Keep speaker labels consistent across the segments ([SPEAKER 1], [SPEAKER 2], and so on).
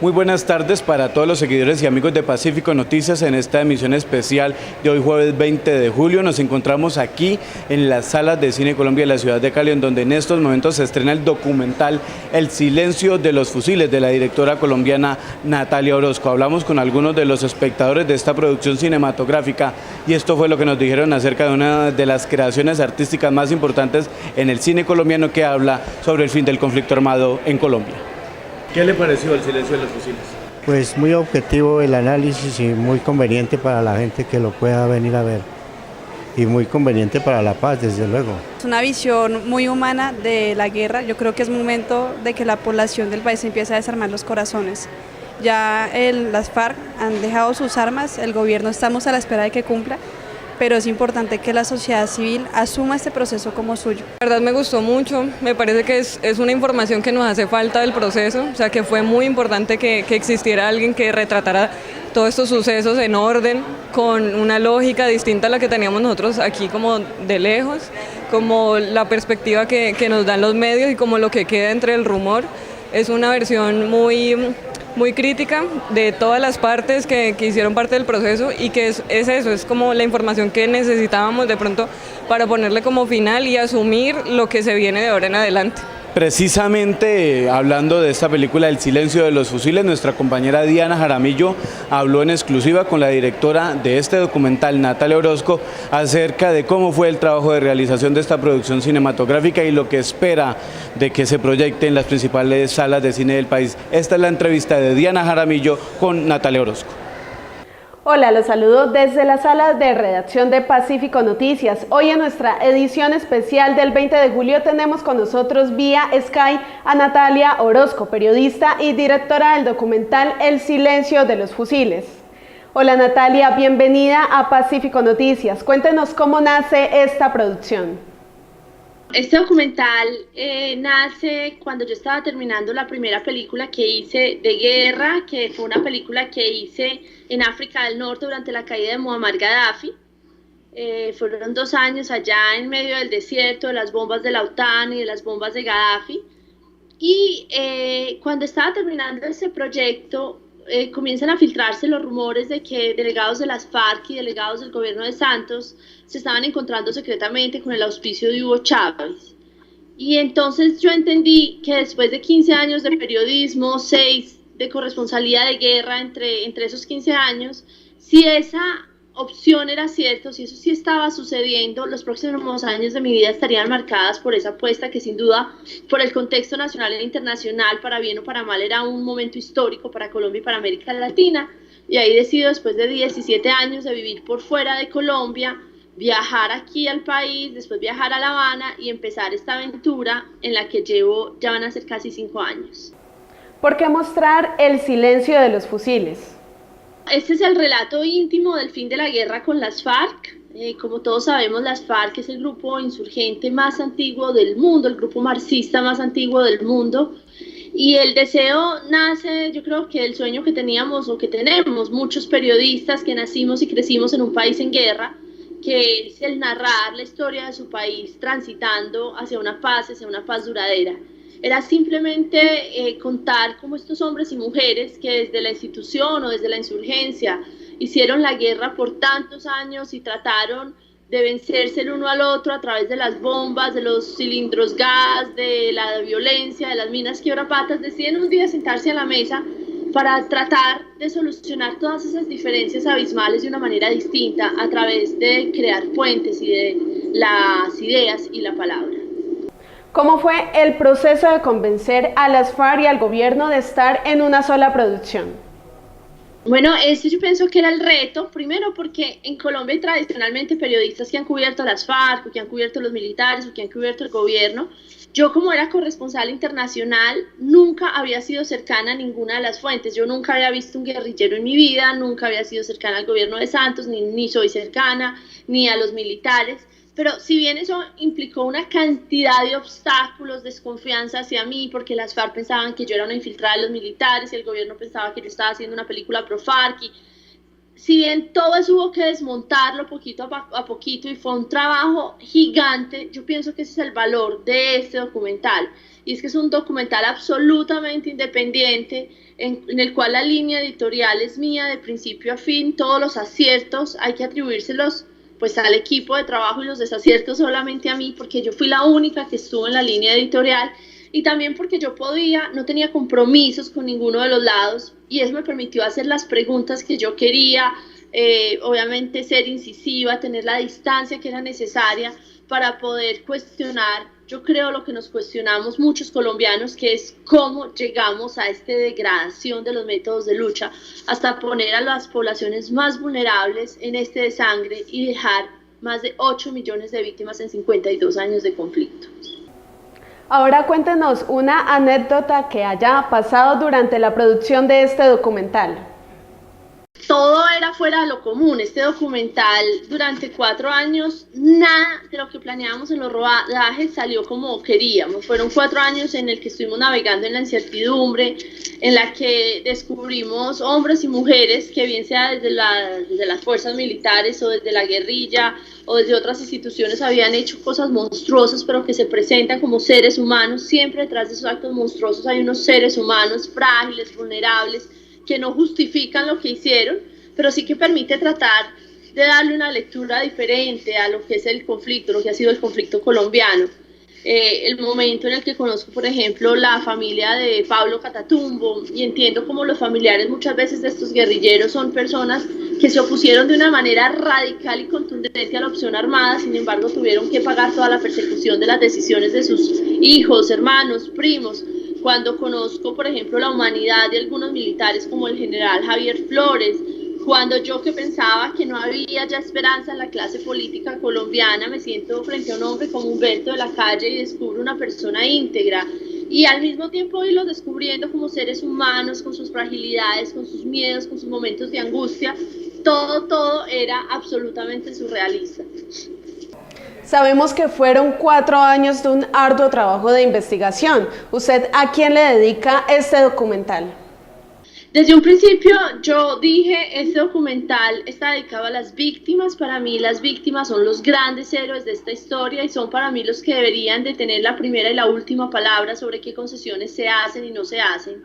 [SPEAKER 1] Muy buenas tardes para todos los seguidores y amigos de Pacífico Noticias. En esta emisión especial de hoy jueves 20 de julio nos encontramos aquí en las salas de Cine Colombia de la ciudad de Cali, en donde en estos momentos se estrena el documental El silencio de los fusiles de la directora colombiana Natalia Orozco. Hablamos con algunos de los espectadores de esta producción cinematográfica y esto fue lo que nos dijeron acerca de una de las creaciones artísticas más importantes en el cine colombiano, que habla sobre el fin del conflicto armado en Colombia. ¿Qué le pareció El silencio de los fusiles?
[SPEAKER 2] Pues muy objetivo el análisis y muy conveniente para la gente que lo pueda venir a ver. Y muy conveniente para la paz, desde luego.
[SPEAKER 3] Es una visión muy humana de la guerra. Yo creo que es momento de que la población del país empiece a desarmar los corazones. Ya las FARC han dejado sus armas, el gobierno estamos a la espera de que cumpla, pero es importante que la sociedad civil asuma este proceso como suyo.
[SPEAKER 4] La verdad me gustó mucho, me parece que es una información que nos hace falta del proceso, o sea que fue muy importante que existiera alguien que retratara todos estos sucesos en orden, con una lógica distinta a la que teníamos nosotros aquí como de lejos, como la perspectiva que nos dan los medios y como lo que queda entre el rumor. Es una versión muy crítica de todas las partes que hicieron parte del proceso y que es eso, es como la información que necesitábamos de pronto para ponerle como final y asumir lo que se viene de ahora en adelante.
[SPEAKER 1] Precisamente hablando de esta película El silencio de los fusiles, nuestra compañera Diana Jaramillo habló en exclusiva con la directora de este documental, Natalia Orozco, acerca de cómo fue el trabajo de realización de esta producción cinematográfica y lo que espera de que se proyecte en las principales salas de cine del país. Esta es la entrevista de Diana Jaramillo con Natalia Orozco.
[SPEAKER 5] Hola, los saludo desde la sala de redacción de Pacífico Noticias. Hoy en nuestra edición especial del 20 de julio tenemos con nosotros vía Skype a Natalia Orozco, periodista y directora del documental El silencio de los fusiles. Hola Natalia, bienvenida a Pacífico Noticias. Cuéntenos cómo nace esta producción.
[SPEAKER 6] Este documental nace cuando yo estaba terminando la primera película que hice de guerra, que fue una película que hice en África del Norte durante la caída de Muammar Gaddafi. Fueron 2 años allá en medio del desierto, de las bombas de la OTAN y de las bombas de Gaddafi. Y cuando estaba terminando ese proyecto, comienzan a filtrarse los rumores de que delegados de las FARC y delegados del gobierno de Santos se estaban encontrando secretamente con el auspicio de Hugo Chávez. Y entonces yo entendí que después de 15 años de periodismo, 6 de corresponsalía de guerra entre esos 15 años, si esa opción era cierta, si eso sí estaba sucediendo, los próximos años de mi vida estarían marcadas por esa apuesta que sin duda, por el contexto nacional e internacional, para bien o para mal, era un momento histórico para Colombia y para América Latina. Y ahí decido, después de 17 años de vivir por fuera de Colombia, viajar aquí al país, después viajar a La Habana y empezar esta aventura en la que ya van a ser casi 5 años.
[SPEAKER 5] ¿Por qué mostrar El silencio de los fusiles?
[SPEAKER 6] Este es el relato íntimo del fin de la guerra con las FARC. Como todos sabemos, las FARC es el grupo insurgente más antiguo del mundo, el grupo marxista más antiguo del mundo. Y el deseo nace, yo creo que el sueño que teníamos o que tenemos muchos periodistas que nacimos y crecimos en un país en guerra, que es el narrar la historia de su país transitando hacia una paz duradera. Era simplemente contar cómo estos hombres y mujeres que desde la institución o desde la insurgencia hicieron la guerra por tantos años y trataron de vencerse el uno al otro a través de las bombas, de los cilindros gas, de la violencia, de las minas quiebrapatas, deciden un día sentarse a la mesa para tratar de solucionar todas esas diferencias abismales de una manera distinta a través de crear puentes y de las ideas y la palabra.
[SPEAKER 5] ¿Cómo fue el proceso de convencer a las FARC y al gobierno de estar en una sola producción?
[SPEAKER 6] Bueno, yo pienso que era el reto, primero porque en Colombia hay tradicionalmente periodistas que han cubierto a las FARC, o que han cubierto a los militares, o que han cubierto el gobierno. Yo, como era corresponsal internacional, nunca había sido cercana a ninguna de las fuentes. Yo nunca había visto un guerrillero en mi vida, nunca había sido cercana al gobierno de Santos, ni soy cercana, ni a los militares. Pero si bien eso implicó una cantidad de obstáculos, desconfianza hacia mí, porque las FARC pensaban que yo era una infiltrada de los militares y el gobierno pensaba que yo estaba haciendo una película pro-FARC, y si bien todo eso hubo que desmontarlo poquito a poquito y fue un trabajo gigante, yo pienso que ese es el valor de este documental. Y es que es un documental absolutamente independiente, en el cual la línea editorial es mía de principio a fin, todos los aciertos hay que atribuírselos pues al equipo de trabajo y los desaciertos solamente a mí, porque yo fui la única que estuvo en la línea editorial, y también porque yo no tenía compromisos con ninguno de los lados, y eso me permitió hacer las preguntas que yo quería, obviamente ser incisiva, tener la distancia que era necesaria para poder cuestionar, yo creo, lo que nos cuestionamos muchos colombianos, que es cómo llegamos a esta degradación de los métodos de lucha, hasta poner a las poblaciones más vulnerables en este desangre y dejar más de 8 millones de víctimas en 52 años de conflicto.
[SPEAKER 5] Ahora cuéntenos una anécdota que haya pasado durante la producción de este documental.
[SPEAKER 6] Todo era fuera de lo común. Este documental, durante 4 años, nada de lo que planeábamos en los rodajes salió como queríamos. Fueron 4 años en el que estuvimos navegando en la incertidumbre, en la que descubrimos hombres y mujeres que, bien sea desde las fuerzas militares o desde la guerrilla o desde otras instituciones, habían hecho cosas monstruosas, pero que se presentan como seres humanos. Siempre detrás de esos actos monstruosos hay unos seres humanos frágiles, vulnerables, que no justifican lo que hicieron, pero sí que permite tratar de darle una lectura diferente a lo que es el conflicto, lo que ha sido el conflicto colombiano. El momento en el que conozco, por ejemplo, la familia de Pablo Catatumbo, y entiendo cómo los familiares muchas veces de estos guerrilleros son personas que se opusieron de una manera radical y contundente a la opción armada, sin embargo tuvieron que pagar toda la persecución de las decisiones de sus hijos, hermanos, primos. Cuando conozco, por ejemplo, la humanidad de algunos militares como el general Javier Flores, cuando yo, que pensaba que no había ya esperanza en la clase política colombiana, me siento frente a un hombre como Humberto de la Calle y descubro una persona íntegra, y al mismo tiempo irlos descubriendo como seres humanos, con sus fragilidades, con sus miedos, con sus momentos de angustia. Todo era absolutamente surrealista.
[SPEAKER 5] Sabemos que fueron 4 años de un arduo trabajo de investigación. ¿Usted a quién le dedica este documental?
[SPEAKER 6] Desde un principio yo dije, este documental está dedicado a las víctimas. Para mí las víctimas son los grandes héroes de esta historia y son para mí los que deberían de tener la primera y la última palabra sobre qué concesiones se hacen y no se hacen.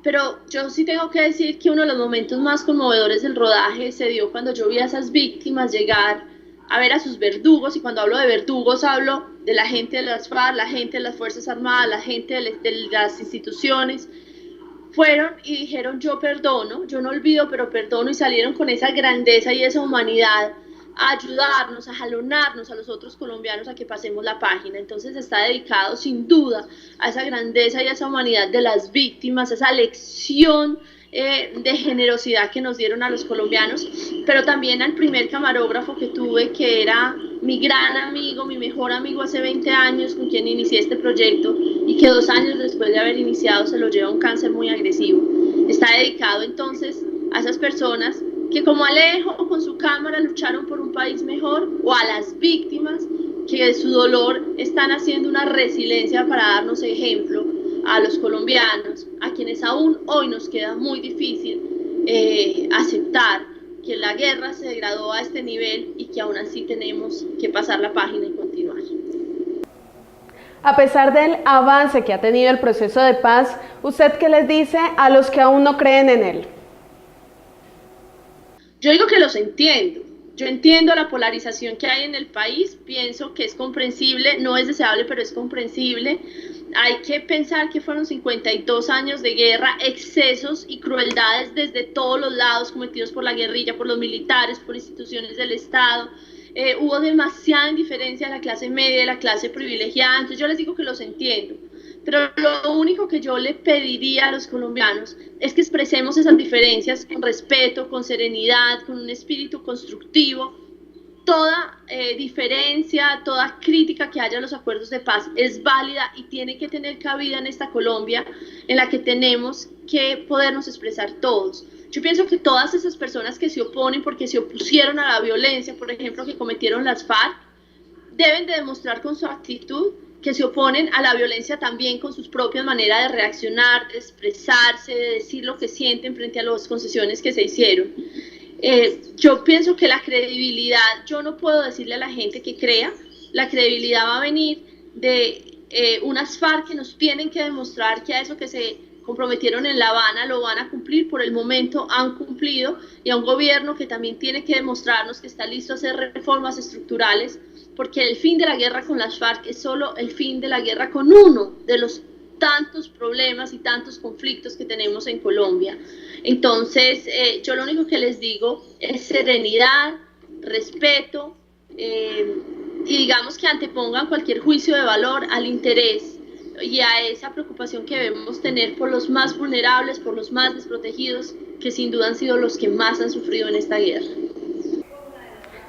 [SPEAKER 6] Pero yo sí tengo que decir que uno de los momentos más conmovedores del rodaje se dio cuando yo vi a esas víctimas llegar a ver a sus verdugos, y cuando hablo de verdugos hablo de la gente de las FARC, la gente de las Fuerzas Armadas, la gente de las instituciones. Fueron y dijeron: yo perdono, yo no olvido, pero perdono, y salieron con esa grandeza y esa humanidad a ayudarnos, a jalonarnos a los otros colombianos a que pasemos la página. Entonces está dedicado sin duda a esa grandeza y a esa humanidad de las víctimas, a esa lección de generosidad que nos dieron a los colombianos, pero también al primer camarógrafo que tuve, que era mi gran amigo, mi mejor amigo hace 20 años, con quien inicié este proyecto, y que 2 años después de haber iniciado se lo lleva un cáncer muy agresivo. Está dedicado entonces a esas personas que, como Alejo, con su cámara lucharon por un país mejor, o a las víctimas que de su dolor están haciendo una resiliencia para darnos ejemplo a los colombianos, a quienes aún hoy nos queda muy difícil aceptar que la guerra se degradó a este nivel y que aún así tenemos que pasar la página y continuar.
[SPEAKER 5] A pesar del avance que ha tenido el proceso de paz, ¿usted qué les dice a los que aún no creen en él?
[SPEAKER 6] Yo digo que los entiendo. Yo entiendo la polarización que hay en el país, pienso que es comprensible, no es deseable, pero es comprensible. Hay que pensar que fueron 52 años de guerra, excesos y crueldades desde todos los lados cometidos por la guerrilla, por los militares, por instituciones del Estado. Hubo demasiada indiferencia de la clase media, de la clase privilegiada. Entonces yo les digo que los entiendo. Pero lo único que yo le pediría a los colombianos es que expresemos esas diferencias con respeto, con serenidad, con un espíritu constructivo. Toda diferencia, toda crítica que haya a los acuerdos de paz es válida y tiene que tener cabida en esta Colombia en la que tenemos que podernos expresar todos. Yo pienso que todas esas personas que se oponen porque se opusieron a la violencia, por ejemplo, que cometieron las FARC, deben de demostrar con su actitud que se oponen a la violencia también con sus propias maneras de reaccionar, de expresarse, de decir lo que sienten frente a las concesiones que se hicieron. Yo pienso que la credibilidad, yo no puedo decirle a la gente que crea, la credibilidad va a venir de unas FARC que nos tienen que demostrar que a eso que se comprometieron en La Habana lo van a cumplir, por el momento han cumplido, y a un gobierno que también tiene que demostrarnos que está listo a hacer reformas estructurales, porque el fin de la guerra con las FARC es solo el fin de la guerra con uno de los tantos problemas y tantos conflictos que tenemos en Colombia. Entonces, yo lo único que les digo es serenidad, respeto, y digamos que antepongan cualquier juicio de valor al interés y a esa preocupación que debemos tener por los más vulnerables, por los más desprotegidos, que sin duda han sido los que más han sufrido en esta guerra.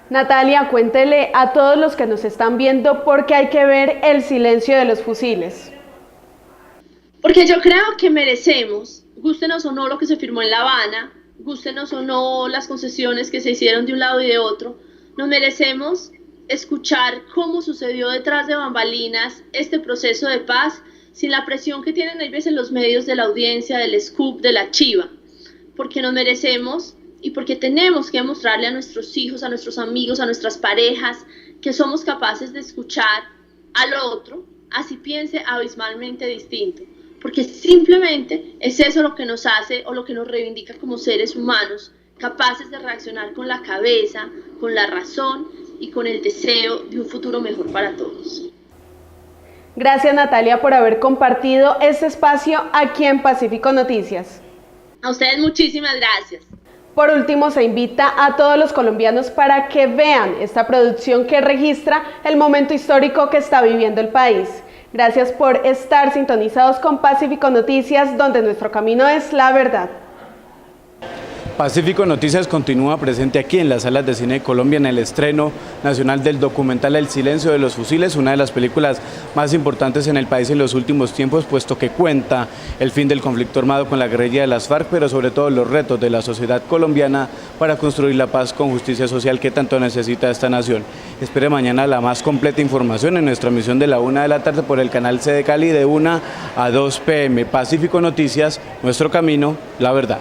[SPEAKER 5] Natalia, cuéntele a todos los que nos están viendo por qué hay que ver el silencio de los fusiles.
[SPEAKER 6] Porque yo creo que merecemos, gústenos o no lo que se firmó en La Habana, gústenos o no las concesiones que se hicieron de un lado y de otro, nos merecemos escuchar cómo sucedió detrás de bambalinas este proceso de paz sin la presión que tienen a veces los medios de la audiencia, del scoop, de la chiva, porque nos merecemos y porque tenemos que mostrarle a nuestros hijos, a nuestros amigos, a nuestras parejas, que somos capaces de escuchar al otro, así piense abismalmente distinto, porque simplemente es eso lo que nos hace o lo que nos reivindica como seres humanos, capaces de reaccionar con la cabeza, con la razón y con el deseo de un futuro mejor para todos.
[SPEAKER 5] Gracias, Natalia, por haber compartido este espacio aquí en Pacífico Noticias.
[SPEAKER 6] A ustedes muchísimas gracias.
[SPEAKER 5] Por último, se invita a todos los colombianos para que vean esta producción que registra el momento histórico que está viviendo el país. Gracias por estar sintonizados con Pacífico Noticias, donde nuestro camino es la verdad.
[SPEAKER 1] Pacífico Noticias continúa presente aquí en las salas de cine de Colombia en el estreno nacional del documental El silencio de los fusiles, una de las películas más importantes en el país en los últimos tiempos, puesto que cuenta el fin del conflicto armado con la guerrilla de las FARC, pero sobre todo los retos de la sociedad colombiana para construir la paz con justicia social que tanto necesita esta nación. Espere mañana la más completa información en nuestra emisión de la 1 de la tarde por el canal C de Cali de 1 a 2 p.m. Pacífico Noticias, nuestro camino, la verdad.